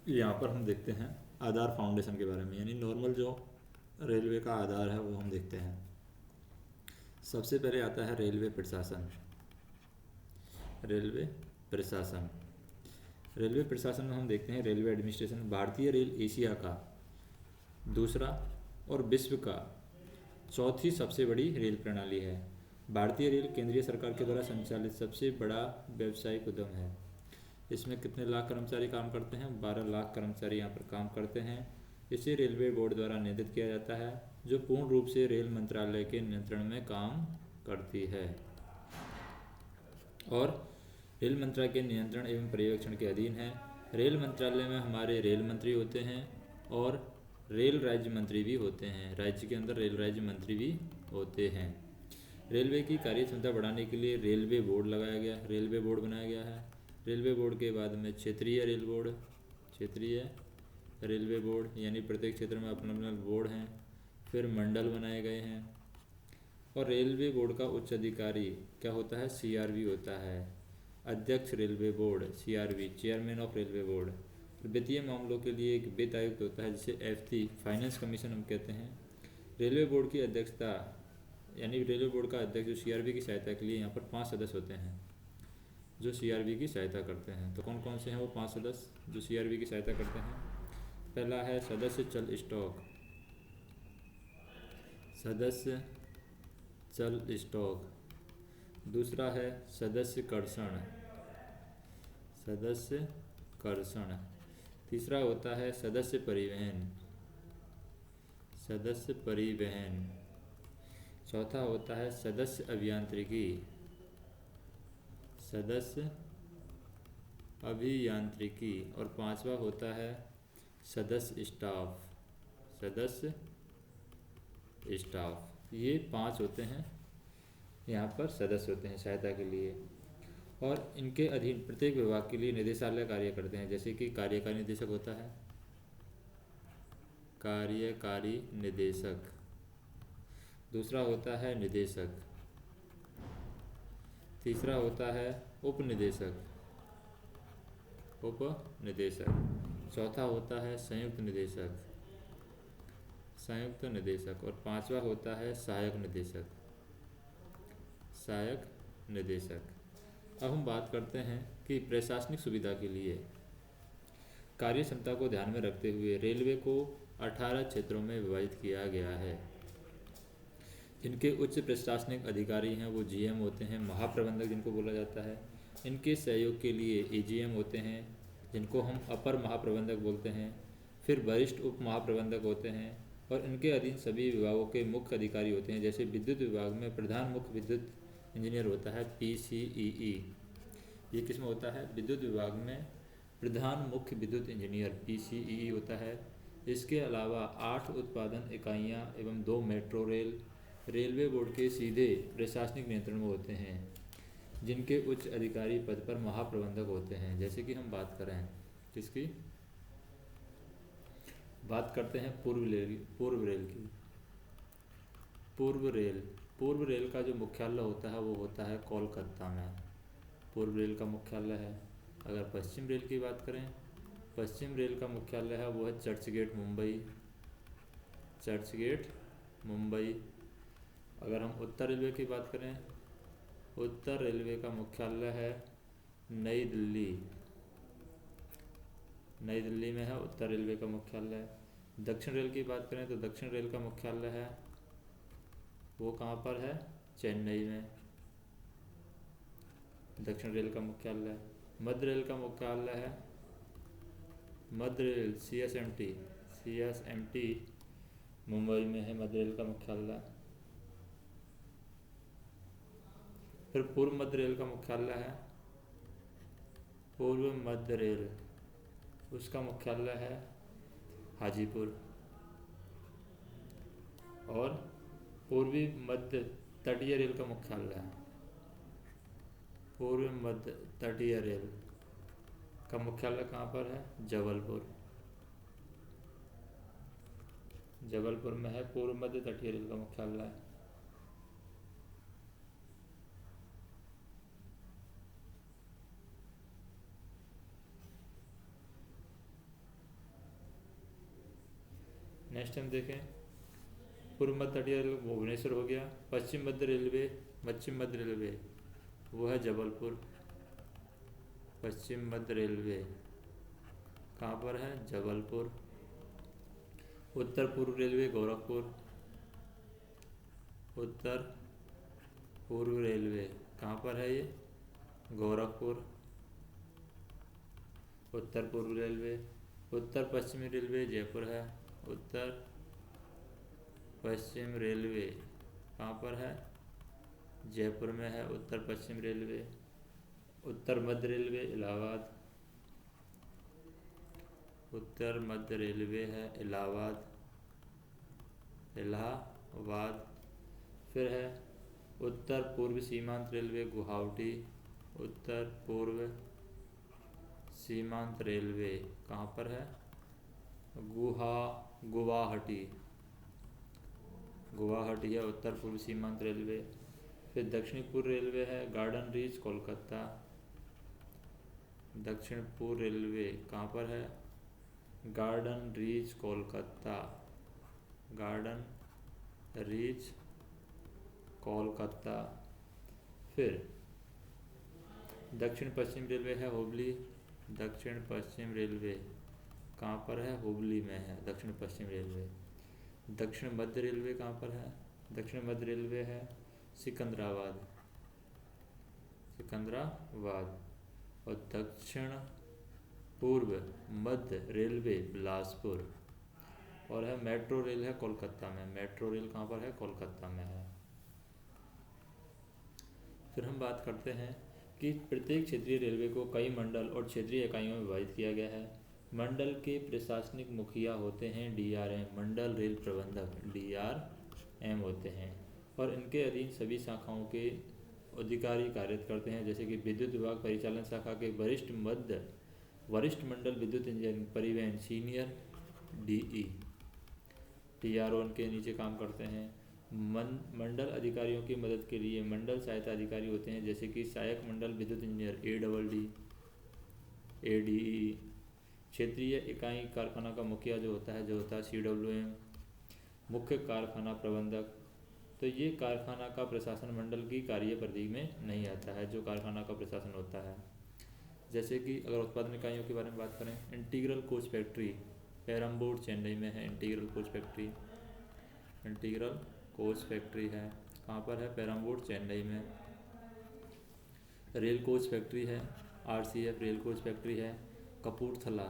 यहाँ पर हम देखते हैं आधार फाउंडेशन के बारे में, यानी नॉर्मल जो रेलवे का आधार है वो हम देखते हैं। सबसे पहले आता है रेलवे प्रशासन। रेलवे प्रशासन रेलवे प्रशासन में हम देखते हैं रेलवे एडमिनिस्ट्रेशन भारतीय रेल एशिया का दूसरा और विश्व का चौथी सबसे बड़ी रेल प्रणाली है। भारतीय रेल केंद्रीय सरकार के द्वारा संचालित सबसे बड़ा व्यावसायिक उद्यम है। इसमें कितने लाख कर्मचारी काम करते हैं? 12 लाख कर्मचारी यहाँ पर काम करते हैं। इसे रेलवे बोर्ड द्वारा नियंत्रित किया जाता है, जो पूर्ण रूप से रेल मंत्रालय के नियंत्रण में काम करती है और रेल मंत्रालय के नियंत्रण एवं पर्यवेक्षण के अधीन है। रेल मंत्रालय में हमारे रेल मंत्री होते हैं और रेल राज्य मंत्री भी होते हैं। राज्य के अंदर रेल राज्य मंत्री भी होते हैं। रेलवे की कार्य क्षमता बढ़ाने के लिए रेलवे बोर्ड लगाया गया, रेलवे बोर्ड बनाया गया है। रेलवे बोर्ड के बाद में क्षेत्रीय रेल बोर्ड, क्षेत्रीय रेलवे बोर्ड, यानी प्रत्येक क्षेत्र में अपना अपना बोर्ड हैं। फिर मंडल बनाए गए हैं और रेलवे बोर्ड का उच्च अधिकारी क्या होता है? CRB होता है, अध्यक्ष railway board, CRB chairman of railway board. वित्तीय मामलों के लिए एक वित्त आयुक्त होता है जिसे FT फाइनेंस कमीशन हम कहते हैं। रेलवे बोर्ड की अध्यक्षता, यानी रेलवे बोर्ड का अध्यक्ष जो CRB की सहायता के लिए यहाँ पर 5 सदस्य होते हैं जो CRB की सहायता करते हैं। तो कौन कौन से हैं वो 5 सदस्य जो CRB की सहायता करते हैं? पहला है सदस्य चल स्टॉक, सदस्य चल स्टॉक। दूसरा है सदस्य कर्षण, सदस्य कर्षण। तीसरा होता है सदस्य परिवहन, सदस्य परिवहन। चौथा होता है सदस्य अभियांत्रिकी, सदस्य अभियांत्रिकी। और पांचवा होता है सदस्य स्टाफ, सदस्य स्टाफ। ये 5 होते हैं यहाँ पर सदस्य होते हैं सहायता के लिए और इनके अधीन प्रत्येक विभाग के लिए निदेशालय कार्य करते हैं। जैसे कि कार्यकारी निदेशक होता है, कार्यकारी निदेशक। दूसरा होता है निदेशक। तीसरा होता है उप निदेशक, उप निदेशक। चौथा होता है संयुक्त निदेशक, संयुक्त निदेशक। और पांचवा होता है सहायक निदेशक, सहायक निदेशक। अब हम बात करते हैं कि प्रशासनिक सुविधा के लिए कार्य क्षमता को ध्यान में रखते हुए रेलवे को 18 क्षेत्रों में विभाजित किया गया है। इनके उच्च प्रशासनिक अधिकारी हैं वो GM होते हैं, महाप्रबंधक जिनको बोला जाता है। इनके सहयोग के लिए AGM होते हैं जिनको हम अपर महाप्रबंधक बोलते हैं। फिर वरिष्ठ उप महाप्रबंधक होते हैं और इनके अधीन सभी विभागों के मुख्य अधिकारी होते हैं। जैसे विद्युत विभाग में प्रधान मुख्य विद्युत इंजीनियर होता है, PCEE। ये किसमें होता है? विद्युत विभाग में प्रधान मुख्य विद्युत इंजीनियर PCEE होता है। इसके अलावा 8 उत्पादन इकाइयाँ एवं 2 मेट्रो रेल रेलवे बोर्ड के सीधे प्रशासनिक नियंत्रण में होते हैं, जिनके उच्च अधिकारी पद पर महाप्रबंधक होते हैं। जैसे कि हम बात करें किसकी बात करते हैं? पूर्व रेल की। पूर्व रेल का जो मुख्यालय होता है वो होता है कोलकाता में, पूर्व रेल का मुख्यालय है। अगर पश्चिम रेल की बात करें, पश्चिम रेल का मुख्यालय है वो है चर्चगेट मुंबई, चर्चगेट मुंबई। अगर हम उत्तर रेलवे की बात करें, उत्तर रेलवे का मुख्यालय है नई दिल्ली, नई दिल्ली में है उत्तर रेलवे का मुख्यालय। दक्षिण रेल की बात करें तो दक्षिण रेल का मुख्यालय है वो कहाँ पर है? चेन्नई में, दक्षिण रेल का मुख्यालय। मध्य रेल का मुख्यालय है मध्य रेल CSMT मुंबई में है मध्य रेल का मुख्यालय। फिर पूर्व मध्य रेल का मुख्यालय है पूर्व मध्य रेल, उसका मुख्यालय है हाजीपुर। और पूर्वी मध्य तटीय रेल का मुख्यालय है, पूर्व मध्य तटीय रेल का मुख्यालय कहाँ पर है? जबलपुर, जबलपुर में है पूर्व मध्य तटीय रेल का मुख्यालय। नेक्स्ट हम देखें, पूर्व मध्य तटीय रेलवे भुवनेश्वर हो गया। पश्चिम मध्य रेलवे वो है जबलपुर। पश्चिम मध्य रेलवे कहाँ पर है? जबलपुर। उत्तर पूर्व रेलवे गोरखपुर। उत्तर पूर्व रेलवे कहाँ पर है ये? गोरखपुर। उत्तर पूर्व रेलवे। उत्तर पश्चिमी रेलवे जयपुर है। उत्तर पश्चिम रेलवे कहाँ पर है? जयपुर में है उत्तर पश्चिम रेलवे। उत्तर मध्य रेलवे इलाहाबाद। उत्तर मध्य रेलवे है इलाहाबाद। फिर है उत्तर पूर्व सीमांत रेलवे गुवाहाटी। उत्तर पूर्व सीमांत रेलवे कहाँ पर है? गुवाहाटी है उत्तर पूर्व सीमांत रेलवे। फिर दक्षिणी पूर्व रेलवे है गार्डन रीच कोलकाता। दक्षिण पूर्व रेलवे कहाँ पर है? Garden reach Kolkata. Garden reach Kolkata. फिर दक्षिण पश्चिम रेलवे है हुबली। दक्षिण पश्चिम रेलवे कहाँ पर है? हुबली में है दक्षिण पश्चिम रेलवे। दक्षिण मध्य रेलवे कहाँ पर है? दक्षिण मध्य रेलवे है सिकंदराबाद। और दक्षिण पूर्व मध्य रेलवे बिलासपुर। और है मेट्रो रेल है कोलकाता में। मेट्रो रेल कहाँ पर है? कोलकाता में है। फिर हम बात करते हैं कि प्रत्येक क्षेत्रीय रेलवे को कई मंडल और क्षेत्रीय इकाइयों में विभाजित किया गया है। मंडल के प्रशासनिक मुखिया होते हैं DRM, मंडल रेल प्रबंधक DRM होते हैं, और इनके अधीन सभी शाखाओं के अधिकारी कार्यरत करते हैं, जैसे कि विद्युत विभाग परिचालन शाखा के वरिष्ठ मंडल विद्युत इंजीनियरिंग परिवहन सीनियर DE TRO के नीचे काम करते हैं। मंडल अधिकारियों की मदद के लिए मंडल सहायता अधिकारी होते हैं, जैसे कि सहायक मंडल विद्युत इंजीनियर ADE। क्षेत्रीय इकाई कारखाना का मुखिया जो होता है CWM, मुख्य कारखाना प्रबंधक। तो ये कारखाना का प्रशासन मंडल की कार्य परिधि में नहीं आता है, जो कारखाना का प्रशासन होता है। जैसे कि अगर उत्पादन इकाइयों के बारे में बात करें, integral coach factory Perambur Chennai में है। इंटीग्रल कोच फैक्ट्री है कहाँ पर है? पेरम्बूर चेन्नई में। रेल कोच फैक्ट्री है RCF रेल कोच फैक्ट्री है कपूरथला,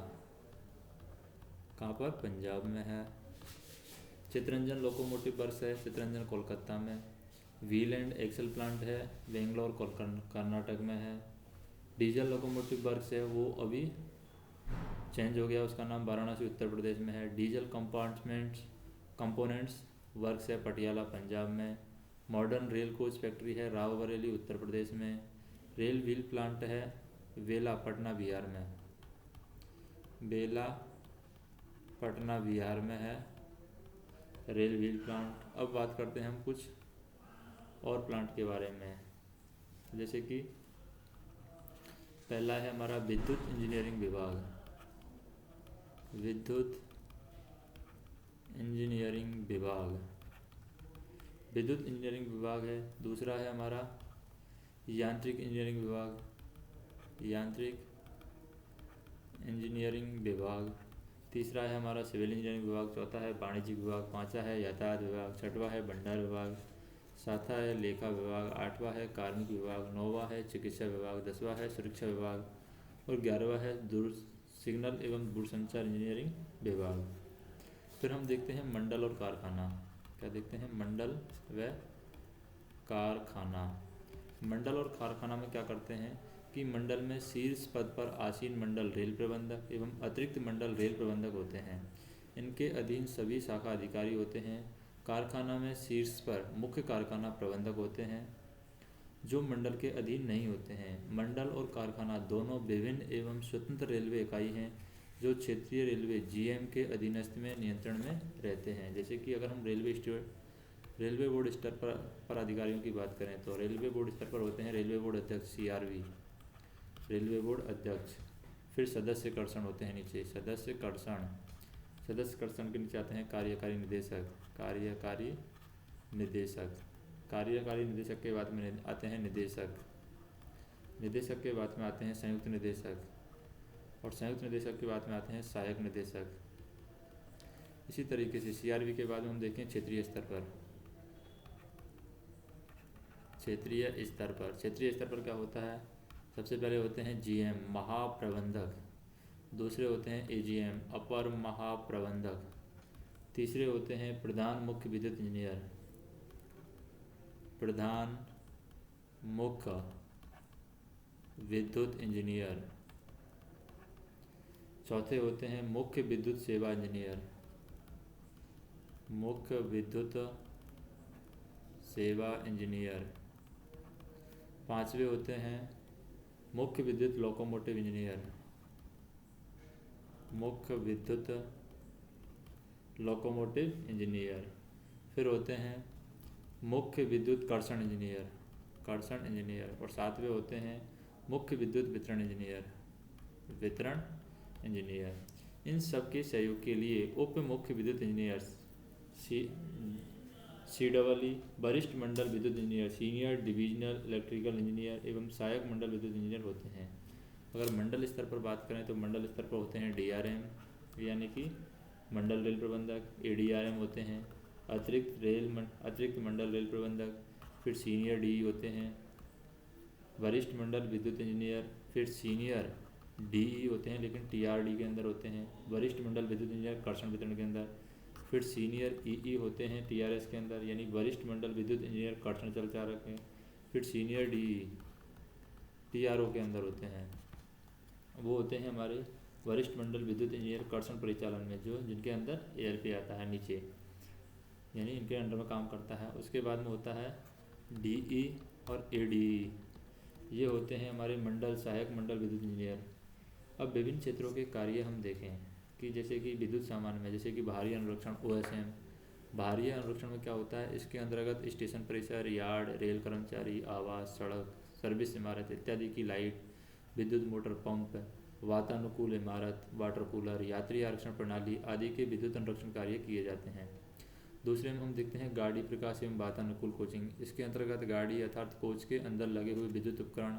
कहाँ पर? पंजाब में है। चितरंजन लोकोमोटिव वर्क्स है चितरंजन कोलकाता में। व्हील एंड एक्सल प्लांट है बेंगलोर कर्नाटक में है। डीजल लोकोमोटिव वर्क्स है वो अभी चेंज हो गया, उसका नाम वाराणसी उत्तर प्रदेश में है। डीजल कंपोनेंट्स वर्क्स है पटियाला पंजाब में। मॉडर्न रेल कोच फैक्ट्री है रावबरेली उत्तर प्रदेश में। रेल व्हील प्लांट है वेला पटना बिहार में। पटना बिहार में है रेल व्हील प्लांट। अब बात करते हैं हम कुछ और प्लांट के बारे में, जैसे कि पहला है हमारा विद्युत इंजीनियरिंग विभाग है। दूसरा है हमारा यांत्रिक इंजीनियरिंग विभाग। तीसरा है हमारा सिविल इंजीनियरिंग विभाग। चौथा है वाणिज्यिक विभाग। पांचवा है यातायात विभाग। छठवां है भंडार विभाग। सातवां है लेखा विभाग। आठवां है कार्मिक विभाग। नौवां है चिकित्सा विभाग। 10वां है सुरक्षा विभाग। और 11वां है सिग्नल एवं दूरसंचार इंजीनियरिंग विभाग। फिर हम देखते हैं मंडल और कारखाना। क्या देखते हैं? मंडल व कारखाना। मंडल और कारखाना में क्या करते हैं कि मंडल में शीर्ष पद पर आसीन मंडल रेल प्रबंधक एवं अतिरिक्त मंडल रेल प्रबंधक होते हैं। इनके अधीन सभी शाखा अधिकारी होते हैं। कारखाना में शीर्ष पर मुख्य कारखाना प्रबंधक होते हैं, जो मंडल के अधीन नहीं होते हैं। मंडल और कारखाना दोनों विभिन्न एवं स्वतंत्र रेलवे इकाई हैं, जो क्षेत्रीय रेलवे GM के अधीनस्थ में नियंत्रण में रहते हैं। जैसे कि अगर हम रेलवे बोर्ड स्तर पर अधिकारियों की बात करें, तो रेलवे बोर्ड स्तर पर होते हैं रेलवे बोर्ड अध्यक्ष CRB, रेलवे बोर्ड अध्यक्ष। फिर सदस्य कर्षण होते हैं नीचे, सदस्य कर्षण। सदस्य कर्षण के नीचे आते हैं कार्यकारी निदेशक। कार्यकारी निदेशक, कार्यकारी निदेशक के बाद में आते हैं निदेशक। निदेशक के बाद में आते हैं संयुक्त निदेशक, और संयुक्त निदेशक के बाद में आते हैं सहायक निदेशक। इसी तरीके से सीआरबी के बाद में हम देखें क्षेत्रीय स्तर पर। क्षेत्रीय स्तर पर, क्षेत्रीय स्तर पर क्या होता है? सबसे पहले होते हैं जीएम महाप्रबंधक, दूसरे होते हैं एजीएम अपर महाप्रबंधक, तीसरे होते हैं प्रधान मुख्य विद्युत इंजीनियर, प्रधान मुख्य विद्युत इंजीनियर, चौथे होते हैं मुख्य विद्युत सेवा इंजीनियर, मुख्य विद्युत सेवा इंजीनियर, पांचवे होते हैं मुख्य विद्युत लोकोमोटिव इंजीनियर, मुख्य विद्युत लोकोमोटिव इंजीनियर, फिर होते हैं मुख्य विद्युत कर्षण इंजीनियर, कर्षण इंजीनियर, और सातवें होते हैं मुख्य विद्युत वितरण इंजीनियर, वितरण इंजीनियर। इन सब के सहयोग के लिए उप मुख्य विद्युत इंजीनियर CEE वरिष्ठ मंडल विद्युत engineer, senior divisional electrical engineer एवं सहायक मंडल विद्युत इंजीनियर होते हैं। अगर मंडल स्तर पर बात करें तो मंडल स्तर पर होते हैं DRM यानी कि मंडल रेल प्रबंधक, ADRM होते हैं अतिरिक्त मंडल रेल प्रबंधक, फिर सीनियर DE होते हैं वरिष्ठ मंडल विद्युत इंजीनियर, फिर सीनियर DE होते हैं लेकिन TRD के अंदर होते हैं, वरिष्ठ मंडल विद्युत इंजीनियर कर्षण वितरण के अंदर, फिर सीनियर EE होते हैं TRS के अंदर यानी वरिष्ठ मंडल विद्युत इंजीनियर कर्षण संचालक हैं, फिर सीनियर DE TRO के अंदर होते हैं, वो होते हैं हमारे वरिष्ठ मंडल विद्युत इंजीनियर कर्षण परिचालन में, जो जिनके अंदर ALP आता है नीचे, यानी इनके अंडर में काम करता है। उसके बाद में होता है DE और ADE, ये होते हैं हमारे मंडल सहायक मंडल विद्युत इंजीनियर। अब विभिन्न क्षेत्रों के कार्य हम देखें कि जैसे कि विद्युत सामान्य में, जैसे कि बाहरी अनुरक्षण OSM, बाहरी अनुरक्षण में क्या होता है? इसके अंतर्गत स्टेशन परिसर, यार्ड, रेल कर्मचारी, आवास, सड़क, सर्विस इमारत इत्यादि की लाइट, विद्युत मोटर पंप, वातानुकूल इमारत, वाटर कूलर, यात्री आरक्षण प्रणाली आदि के विद्युत अनुरक्षण कार्य किए जाते हैं। दूसरे में हम देखते हैं गाड़ी प्रकाश एवं वातानुकूल कोचिंग। इसके अंतर्गत गाड़ी अर्थात कोच के अंदर लगे हुए विद्युत उपकरण,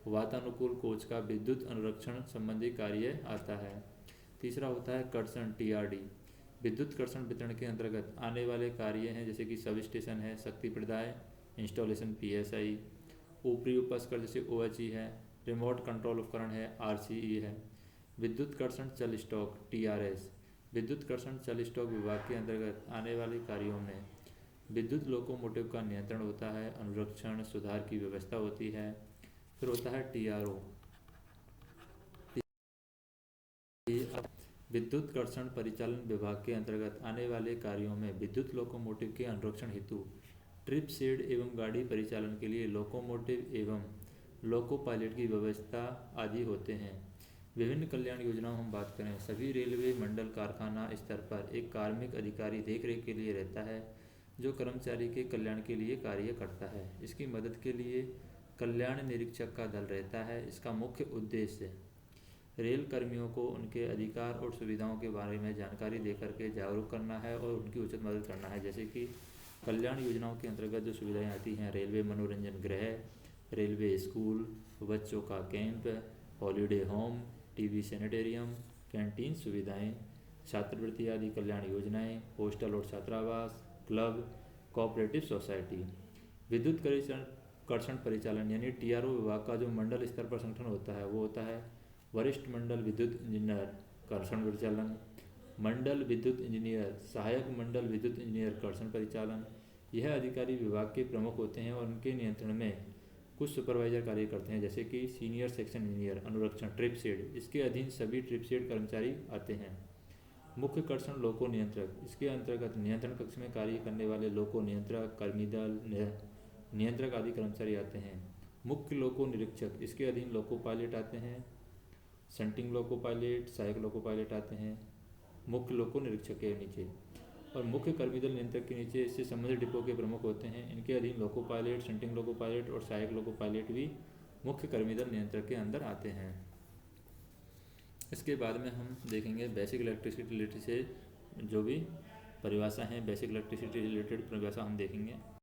वातानुकूल कोच का विद्युत अनुरक्षण संबंधी कार्य आता है। तीसरा होता है कर्षण TRD, विद्युत कर्षण वितरण के अंतर्गत आने वाले कार्य हैं जैसे कि सब स्टेशन है, शक्ति प्रदाय इंस्टॉलेशन PSI, ऊपरी उपस्कर जैसे OHE है, रिमोट कंट्रोल उपकरण है RCE है, विद्युत कर्षण चल स्टॉक TRS, विद्युत कर्षण चल स्टॉक विभाग के अंतर्गत आने वाले कार्यों में विद्युत लोकोमोटिव का नियंत्रण होता है, अनुरक्षण सुधार की व्यवस्था होती है। फिर होता है TRO, विद्युत कर्षण परिचालन विभाग के अंतर्गत आने वाले कार्यों में विद्युत लोकोमोटिव के अनुरक्षण हेतु ट्रिप शेड एवं गाड़ी परिचालन के लिए लोकोमोटिव एवं लोको पायलट की व्यवस्था आदि होते हैं। विभिन्न कल्याण योजनाओं हम बात करें, सभी रेलवे मंडल कारखाना स्तर पर एक कार्मिक अधिकारी देखरेख के लिए रहता है जो कर्मचारी के कल्याण के लिए कार्य करता है। इसकी मदद के लिए कल्याण निरीक्षक का दल रहता है। इसका मुख्य उद्देश्य रेल कर्मियों को उनके अधिकार और सुविधाओं के बारे में जानकारी देकर के जागरूक करना है और उनकी उचित मदद करना है। जैसे कि कल्याण योजनाओं के अंतर्गत जो सुविधाएं आती हैं, रेलवे मनोरंजन गृह, रेलवे स्कूल, बच्चों का camp, holiday home, TV sanitarium, canteen सुविधाएं, छात्रवृत्ति आदि कल्याण योजनाएं, हॉस्टल और छात्रावास, क्लब, कोऑपरेटिव सोसाइटी। विद्युत कर्षण परिचालन यानी TRO विभाग का जो मंडल स्तर पर संगठन होता है वो होता है वरिष्ठ मंडल विद्युत इंजीनियर कर्षण परिचालन, मंडल विद्युत इंजीनियर, सहायक मंडल विद्युत इंजीनियर कर्षण परिचालन। यह अधिकारी विभाग के प्रमुख होते हैं और उनके नियंत्रण में कुछ सुपरवाइजर कार्य करते हैं जैसे कि सीनियर सेक्शन इंजीनियर अनुरक्षण ट्रिप शेड, इसके अधीन सभी ट्रिप शेड कर्मचारी आते हैं। मुख्य कर्षण लोको नियंत्रक, इसके अंतर्गत नियंत्रण कक्ष में कार्य करने वाले लोको नियंत्रक, कर्मीदल नियंत्रक आदि कर्मचारी आते हैं। मुख्य लोको निरीक्षक, इसके अधीन लोको पायलट आते हैं, शंटिंग लोको पायलट, सहायक लोको पायलट आते हैं मुख्य लोको निरीक्षक के नीचे। और मुख्य कर्मीदल नियंत्रक के नीचे इससे संबंधित डिपो के प्रमुख होते हैं। इनके अधीन loco pilot, shunting loco pilot और सहायक लोको पायलट भी मुख्य कर्मीदल नियंत्रक के अंदर आते हैं। इसके बाद में हम देखेंगे बेसिक इलेक्ट्रिसिटी लिटरेसी से जो भी परिभाषा है बेसिक इलेक्ट्रिसिटी रिलेटेड परिभाषा हम देखेंगे।